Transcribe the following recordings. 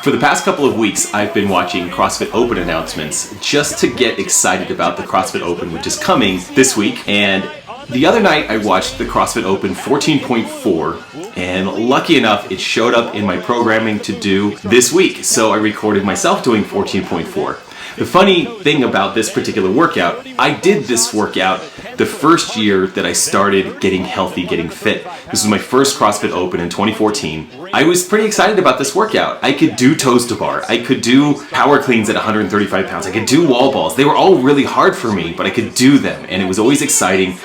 For the past couple of weeks, I've been watching CrossFit Open announcements just to get excited about the CrossFit Open, which is coming this week. And the other night, I watched the CrossFit Open 14.4, and lucky enough, it showed up in my programming to do this week. So I recorded myself doing 14.4. The funny thing about this particular workout, I did this workout the first year that I started getting healthy, getting fit. This was my first CrossFit Open in 2014. I was pretty excited about this workout. I could do toes to bar. I could do power cleans at 135 pounds. I could do wall balls. They were all really hard for me, but I could do them. And it was always exciting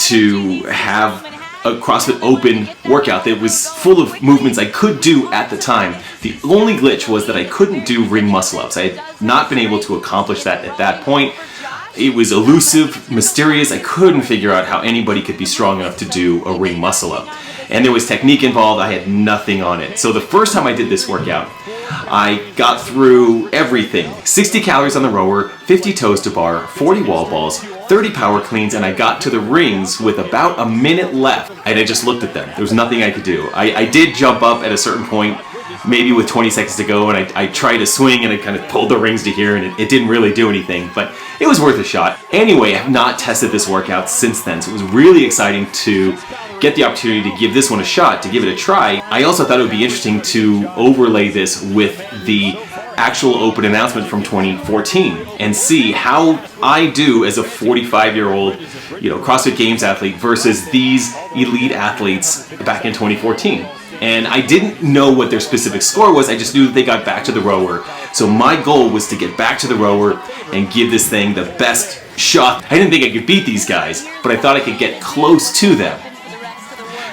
to have a CrossFit Open workout that was full of movements I could do at the time. The only glitch was that I couldn't do ring muscle ups. I had not been able to accomplish that at that point. It was elusive, mysterious. I couldn't figure out how anybody could be strong enough to do a ring muscle up. And there was technique involved. I had nothing on it. So the first time I did this workout, I got through everything. 60 calories on the rower, 50 toes to bar, 40 wall balls, 30 power cleans, and I got to the rings with about a minute left. And I just looked at them. There was nothing I could do. I did jump up at a certain point, maybe with 20 seconds to go, and I tried to swing and I kind of pulled the rings to here, and it didn't really do anything, but it was worth a shot. Anyway, I have not tested this workout since then, so it was really exciting to get the opportunity to give this one a shot, to give it a try. I also thought it would be interesting to overlay this with the actual Open announcement from 2014 and see how I do as a 45-year-old, CrossFit Games athlete versus these elite athletes back in 2014. And I didn't know what their specific score was, I just knew that they got back to the rower. So my goal was to get back to the rower and give this thing the best shot. I didn't think I could beat these guys, but I thought I could get close to them.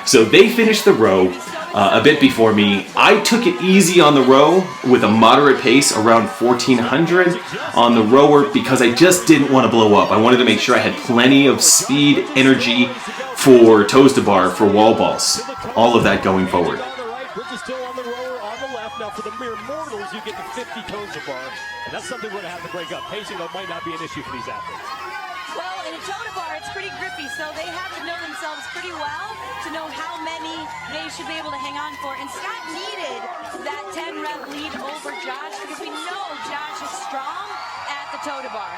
So they finished the row a bit before me. I took it easy on the row with a moderate pace around 1400 on the rower because I just didn't want to blow up. I wanted to make sure I had plenty of speed, energy for toes to bar, for wall balls, all of that going forward. Still on the rower on the left. Now for the mere mortals, you get to 50 toes to bar, and that's something we're going to have to break up. Pacing though might not be an issue for these athletes. Well, in a toe to bar, it's pretty grippy, so they have to know themselves pretty well to know how many they should be able to hang on for. And Scott needed that 10 rep lead over Josh because we know Josh is strong at the toe to bar.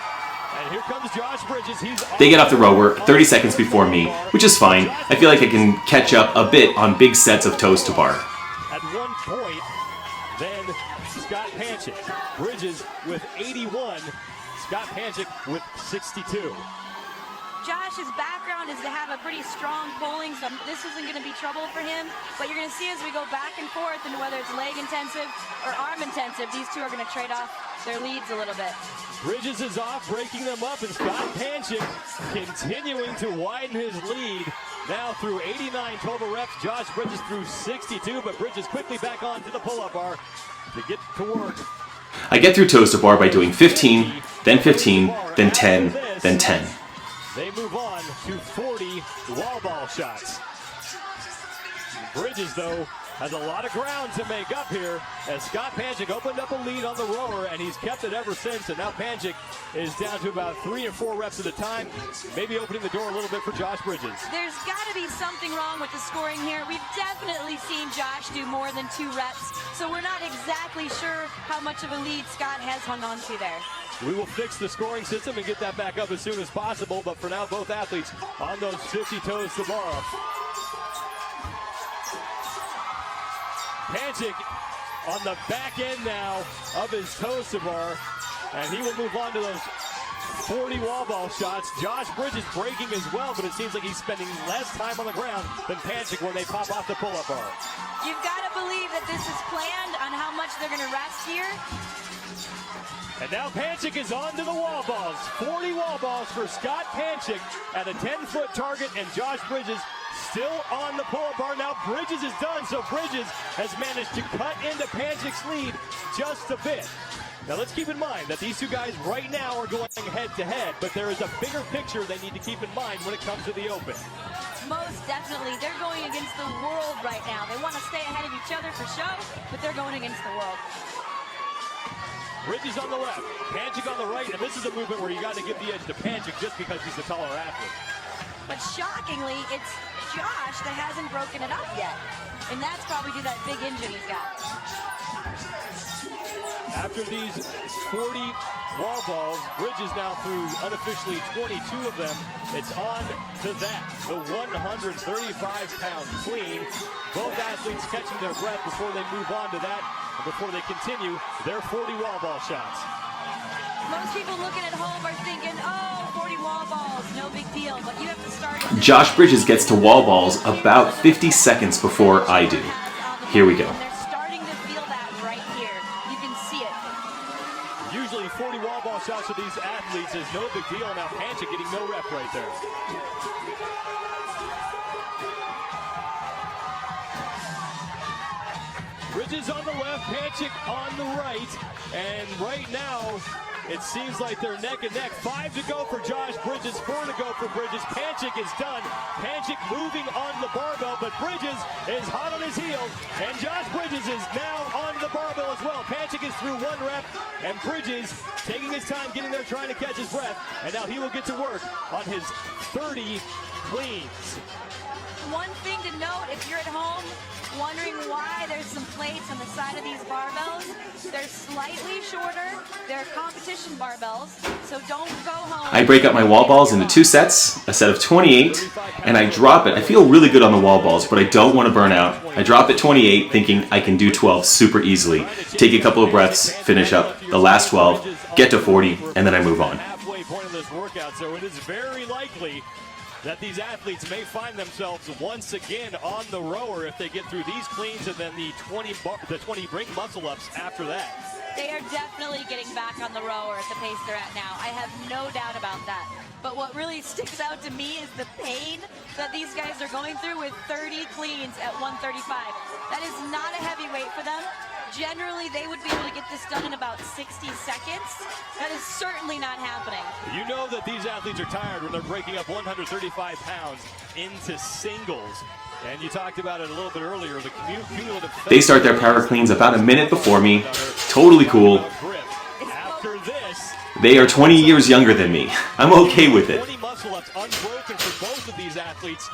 And here comes Josh Bridges. They get off the rower 30 seconds before me, which is fine. I feel like I can catch up a bit on big sets of toes to bar. At one point, then Scott Panchik. Bridges with 81. Scott Panchik with 62. Josh's background is to have a pretty strong pulling, so this isn't going to be trouble for him. But you're going to see as we go back and forth, and whether it's leg intensive or arm intensive, these two are going to trade off their leads a little bit. Bridges is off, breaking them up, and Scott Panchik continuing to widen his lead. Now through 89 total reps, Josh Bridges through 62, but Bridges quickly back onto the pull-up bar to get to work. I get through toes to bar by doing 15, then 15, then 10, then 10. They move on to 40 wall ball shots. Bridges, though, has a lot of ground to make up here as Scott Panchik opened up a lead on the rower, and he's kept it ever since. And now Panchik is down to about 3 or 4 reps at a time, maybe opening the door a little bit for Josh Bridges. There's got to be something wrong with the scoring here. We've definitely seen Josh do more than 2 reps, so we're not exactly sure how much of a lead Scott has hung on to there. We will fix the scoring system and get that back up as soon as possible, but for now, both athletes on those 50 toes to bar. Panchik on the back end now of his toes to bar, and he will move on to those 40 wall ball shots. Josh Bridges breaking as well, but it seems like he's spending less time on the ground than Panchik when they pop off the pull-up bar. You've got to believe that this is planned on how much they're going to rest here. And now Panchik is on to the wall balls. 40 wall balls for Scott Panchik at a 10-foot target, and Josh Bridges still on the pull-up bar. Now Bridges is done, so Bridges has managed to cut into Panchik's lead just a bit. Now let's keep in mind that these two guys right now are going head-to-head, but there is a bigger picture they need to keep in mind when it comes to the Open. Most definitely. They're going against the world right now. They want to stay ahead of each other for show, but they're going against the world. Bridges on the left, Panchik on the right, and this is a movement where you got to give the edge to Panchik just because he's the taller athlete. But shockingly, it's Josh that hasn't broken it up yet. And that's probably due to that big engine he's got. After these 40 wall balls, Bridges now threw unofficially 22 of them. It's on to that, the 135-pound clean. Both athletes catching their breath before they move on to that, and before they continue their 40 wall ball shots. Most people looking at home are thinking, oh, 40 wall balls, no big deal. But you have to start. Josh Bridges gets to wall balls about 50 seconds before I do. Here we go. They're starting to feel that right here. You can see it. Usually 40 wall ball shots for these athletes is no big deal. Now Panchik getting no rep right there. Bridges on the left, Panchik on the right. And right now, it seems like they're neck and neck. 5 to go for Josh Bridges, 4 to go for Bridges. Panchik is done. Panchik moving on the barbell, but Bridges is hot on his heels. And Josh Bridges is now on the barbell as well. Panchik is through 1 rep, and Bridges taking his time getting there, trying to catch his breath. And now he will get to work on his 30 cleans. One thing to note, if you're at home wondering why there's some plates on the side of these barbells, they're slightly shorter. They're competition barbells, so don't go home. I break up my wall balls into 2 sets, a set of 28, and I drop it. I feel really good on the wall balls, but I don't want to burn out. I drop at 28 thinking I can do 12 super easily. Take a couple of breaths, finish up the last 12, get to 40, and then I move on. Halfway point of this workout, so it is very likely that these athletes may find themselves once again on the rower if they get through these cleans and then the 20 ring muscle ups after that. They are definitely getting back on the rower at the pace they're at now. I have no doubt about that. But what really sticks out to me is the pain that these guys are going through with 30 cleans at 135. That is not a heavy weight for them. Generally, they would be able to get this done in about 60 seconds. That is certainly not happening. You know that these athletes are tired when they're breaking up 135 pounds into singles. And you talked about it a little bit earlier, the cumulative... They start their power cleans about a minute before me. Totally cool. After this, They are 20 years younger than me. I'm okay with it. 20 muscle-ups unbroken for both of these athletes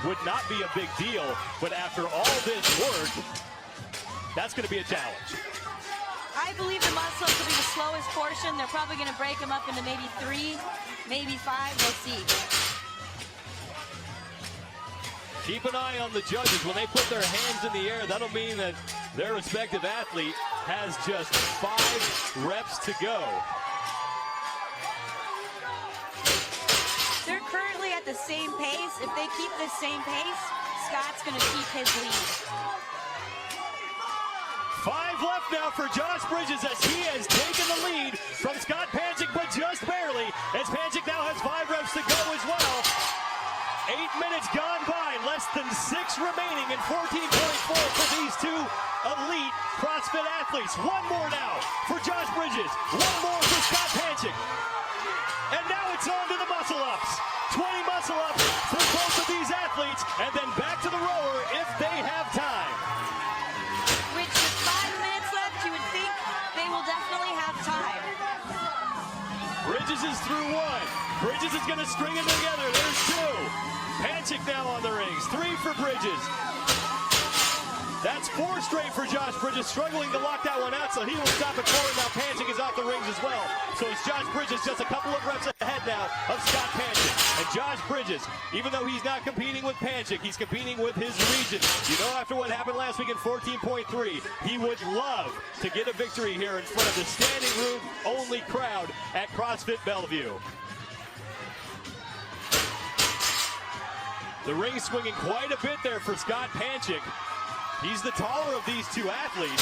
would not be a big deal. But after all this work, that's going to be a challenge. I believe the muscle-ups will be the slowest portion. They're probably going to break them up into maybe 3, maybe 5. We'll see. Keep an eye on the judges. When they put their hands in the air, that'll mean that their respective athlete has just 5 reps to go. They're currently at the same pace. If they keep this same pace, Scott's going to keep his lead. 5 left now for Josh Bridges as he has taken the lead from Scott Panchik, but just barely, as Panchik now has 5 reps to go as well. 8 minutes gone by, less than 6 remaining, and 14.4 for these 2 elite CrossFit athletes. 1 more now for Josh Bridges, 1 more for Scott Panchik. And now it's on to the muscle-ups. 20 muscle-ups for both of these athletes, and then back to the rower if they have time. Which with 5 minutes left, you would think they will definitely have time. Bridges is through 1. Bridges is going to string them together. There's 2. Panchik now on the rings. 3 for Bridges. That's 4 straight for Josh Bridges, struggling to lock that one out, so he will stop at 4, and now Panchik is off the rings as well. So it's Josh Bridges just a couple of reps ahead now of Scott Panchik. And Josh Bridges, even though he's not competing with Panchik, he's competing with his region. You know, after what happened last week in 14.3, he would love to get a victory here in front of the standing room only crowd at CrossFit Bellevue. The ring swinging quite a bit there for Scott Panchik. He's the taller of these 2 athletes,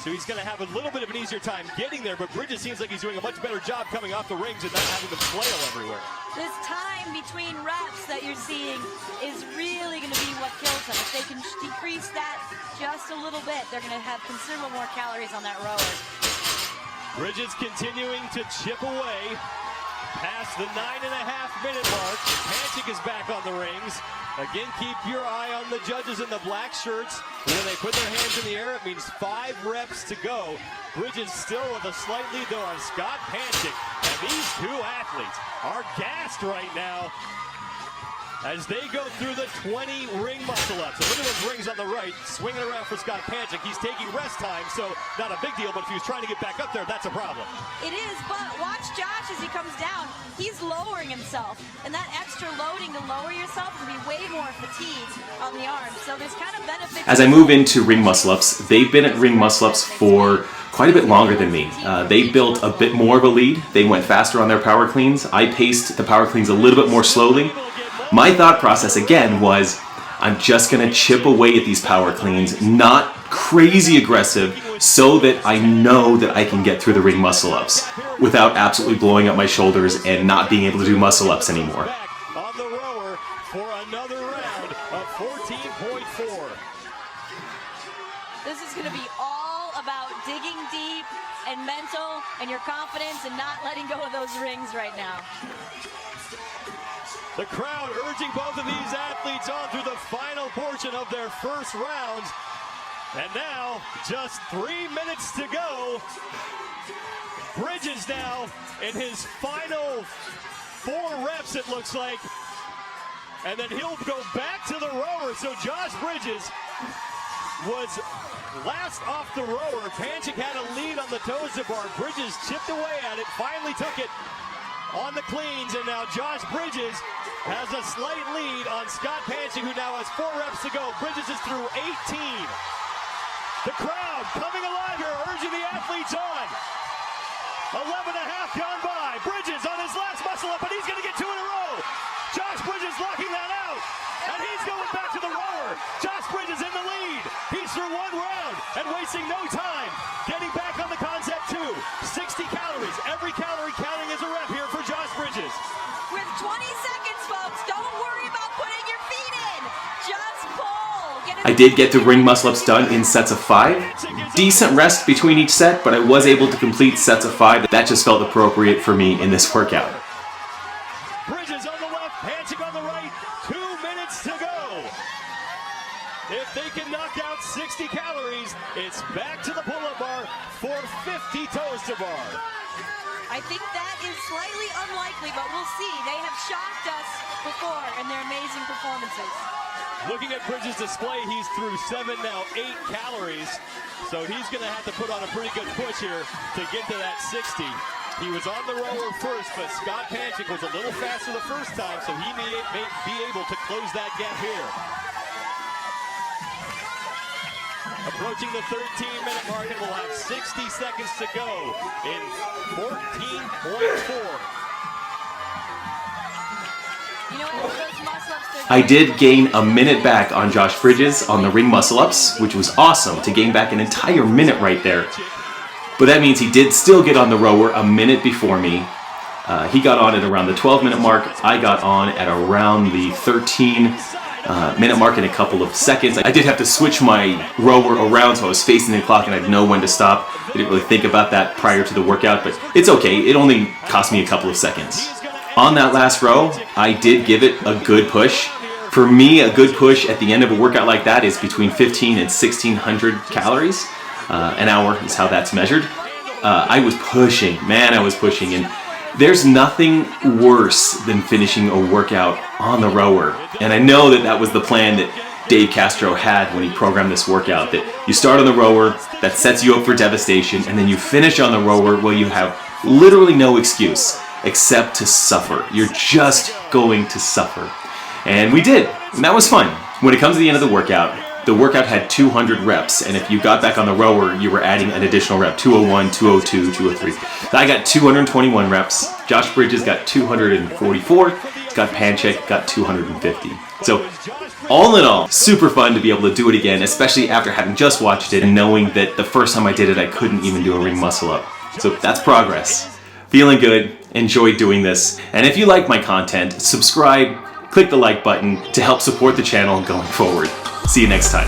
so he's going to have a little bit of an easier time getting there, but Bridges seems like he's doing a much better job coming off the rings and not having to flail everywhere. This time between reps that you're seeing is really going to be what kills them. If they can decrease that just a little bit, they're going to have considerable more calories on that rower. Bridges continuing to chip away past the 9.5-minute mark. Panchik is back on the rings. Again, keep your eye on the judges in the black shirts. When they put their hands in the air, it means 5 reps to go. Bridges still with a slight lead, though, on Scott Panchik. And these 2 athletes are gassed right now. as they go through the 20 ring muscle-ups. So look at those rings on the right, swinging around for Scott Panchik. He's taking rest time, so not a big deal, but if he was trying to get back up there, that's a problem. It is, but watch Josh as he comes down. He's lowering himself, and that extra loading to lower yourself can be way more fatigue on the arms. So there's kind of benefits. As I move into ring muscle-ups, they've been at ring muscle-ups for quite a bit longer than me. They built a bit more of a lead. They went faster on their power cleans. I paced the power cleans a little bit more slowly. My thought process again was, I'm just gonna chip away at these power cleans, not crazy aggressive, so that I know that I can get through the ring muscle-ups without absolutely blowing up my shoulders and not being able to do muscle-ups anymore. On the rower for another round of 14.4. This is going to be all about digging deep and mental and your confidence and not letting go of those rings right now. The crowd urging both of these athletes on through the final portion of their first rounds. And now, just 3 minutes to go. Bridges now in his final 4 reps, it looks like. And then he'll go back to the rower. So Josh Bridges was last off the rower. Panchik had a lead on the toes bar. Bridges chipped away at it, finally took it on the cleans, and now Josh Bridges has a slight lead on Scott Panchik, who now has 4 reps to go. Bridges is through 18. The crowd coming alive here, urging the athletes on. 11 and a half gone by. Bridges on his last muscle up, but he's going to get 2 in a row. Josh Bridges locking that out, and he's going back to the rower. Josh Bridges in the lead. He's through 1 round and wasting no time. Getting back on the concept 2. 60 calories. Every calorie counting as a rep here for Josh Bridges. With 20 seconds, folks, don't worry about putting your feet in. Just pull. I did get the ring muscle-ups done in sets of 5. Decent rest between each set, but I was able to complete sets of 5. That just felt appropriate for me in this workout. Bridges on the left, Panchik on the right. 2 minutes to go. If they can knock out 60 calories, it's back to the pull-up bar for 50 toes to bar. I think that is slightly unlikely, but we'll see. They have shocked us before in their amazing performances. Looking at Bridges' display, he's through 7, now 8 calories. So he's going to have to put on a pretty good push here to get to that 60. He was on the rower first, but Scott Panchik was a little faster the first time, so he may be able to close that gap here. Approaching the 13-minute mark, and we'll have 60 seconds to go in 14.4. You know, after those muscle-ups, I did gain a minute back on Josh Bridges on the ring muscle-ups, which was awesome to gain back an entire minute right there. But that means he did still get on the rower a minute before me. He got on at around the 12-minute mark. I got on at around the 13-minute mark in a couple of seconds. I did have to switch my rower around so I was facing the clock and I'd know when to stop. I didn't really think about that prior to the workout, but it's okay. It only cost me a couple of seconds. On that last row, I did give it a good push. For me, a good push at the end of a workout like that is between 15 and 1600 calories. An hour is how that's measured. I was pushing, man, I was pushing. And there's nothing worse than finishing a workout on the rower. And I know that that was the plan that Dave Castro had when he programmed this workout, that you start on the rower, that sets you up for devastation, and then you finish on the rower where you have literally no excuse except to suffer. You're just going to suffer. And we did, and that was fun. When it comes to the end of the workout had 200 reps, and if you got back on the rower, you were adding an additional rep, 201, 202, 203. So I got 221 reps, Josh Bridges got 244, Scott Panchik got 250. So all in all, super fun to be able to do it again, especially after having just watched it and knowing that the first time I did it, I couldn't even do a ring muscle up. So that's progress. Feeling good, enjoyed doing this, and if you like my content, subscribe, click the like button to help support the channel going forward. See you next time.